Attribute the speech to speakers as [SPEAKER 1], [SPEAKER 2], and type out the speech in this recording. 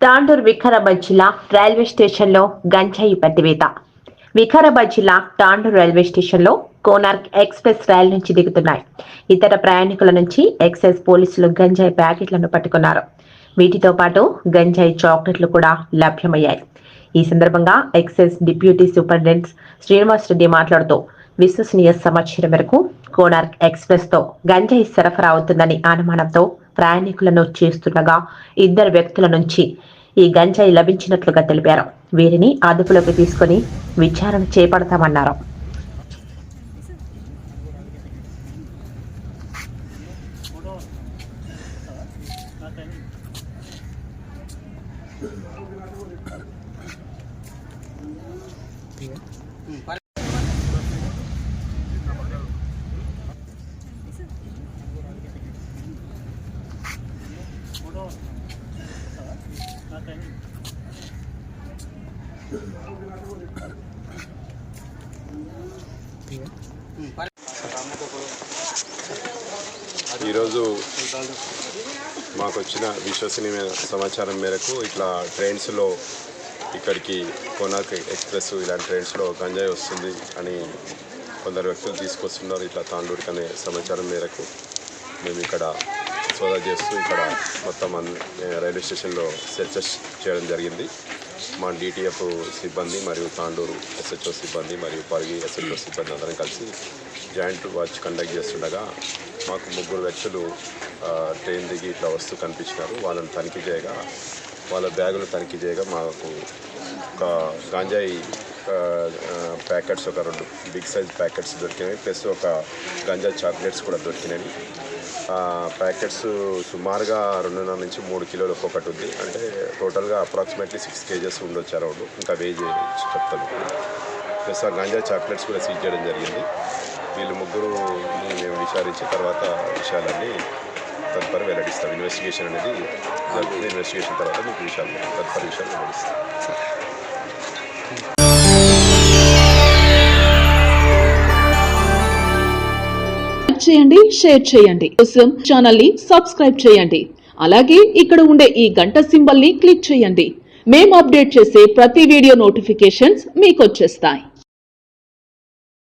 [SPEAKER 1] తాండూరు వికారాబాద్ జిల్లా రైల్వే స్టేషన్లో గంజాయి పట్టివేత. వికారాబాద్ జిల్లా తాండూరు రైల్వే స్టేషన్లో కోనార్క్ ఎక్స్ప్రెస్ రైలు నుంచి దిగుతున్నాయి. ఇతర ప్రయాణికుల నుంచి ఎక్సైజ్ పోలీసులు గంజాయి ప్యాకెట్లను పట్టుకున్నారు. వీటితో పాటు గంజాయి చాక్లెట్లు కూడా లభ్యమయ్యాయి. ఈ సందర్భంగా excise deputy superintendent Srinivas Reddy మాట్లాడుతూ, విశ్వసనీయ సమాచారం మేరకు కోనార్క్ ఎక్స్ప్రెస్ తో గంజాయి సరఫరా అవుతుందని అనుమానంతో ప్రయాణికులను చేస్తుండగా 2 వ్యక్తుల నుంచి ఈ గంజాయి లభించినట్లుగా తెలిపారు. వీరిని అదుపులోకి తీసుకుని విచారణ చేపడతామన్నారు.
[SPEAKER 2] ఈరోజు మాకు వచ్చిన విశ్వసనీయ సమాచారం మేరకు ఇట్లా ట్రైన్స్లో ఇక్కడికి కోనార్క్ ఎక్స్ప్రెస్ ఇలాంటి ట్రైన్స్లో గంజాయి వస్తుంది అని కొందరు వ్యక్తులు తీసుకొస్తున్నారు ఇట్లా తాండూరుకి అనే సమాచారం మేరకు మేము ఇక్కడ సోదా చేస్తూ ఇక్కడ మొత్తం రైల్వే స్టేషన్లో సెర్చెస్ చేయడం జరిగింది. మా డిటిఎఫ్ సిబ్బంది మరియు తాండూరు ఎస్హెచ్ఓ సిబ్బంది మరియు పరిగి ఎస్హెచ్ఓ సిబ్బంది అందరం కలిసి జాయింట్ వాచ్ కండక్ట్ చేస్తుండగా మాకు 3 వ్యక్తులు ట్రైన్ దిగి ఇట్లా వస్తూ కనిపించినారు. వాళ్ళని తనిఖీ చేయగా వాళ్ళ బ్యాగులు తనిఖీ చేయగా మాకు ఒక గాంజాయి ప్యాకెట్స్ ఒక 2 బిగ్ సైజ్ ప్యాకెట్స్ దొరికినాయి. ప్లస్ ఒక గంజా చాక్లెట్స్ కూడా దొరికినాయి. ప్యాకెట్స్ సుమారుగా 2.5 నుంచి 3 కిలోలు ఒక్కొక్కటి ఉంది. అంటే టోటల్గా అప్రాక్సిమేట్లీ 6 కేజెస్ ఉండొచ్చు అరౌండ్. ఇంకా వేజ్ చెప్తాను. ప్లస్ ఆ గంజా చాక్లెట్స్ కూడా సీజ్ చేయడం జరిగింది. వీళ్ళు 3 మేము విచారించి తర్వాత విషయాలన్నీ తదుపరి వెల్లడిస్తాం. ఇన్వెస్టిగేషన్ అనేది జరుగుతుంది. ఇన్వెస్టిగేషన్ తర్వాత మీకు తదుపరి విషయాలు వెల్లడిస్తాం.
[SPEAKER 3] చేయండి, షేర్ చేయండి. కోసం ఛానల్ ని సబ్స్క్రైబ్ చేయండి. అలాగే ఇక్కడ ఉండే ఈ గంట సింబల్ ని క్లిక్ చేయండి. మేము అప్డేట్ చేసే ప్రతి వీడియో నోటిఫికేషన్స్ మీకు వచ్చేస్తాయి.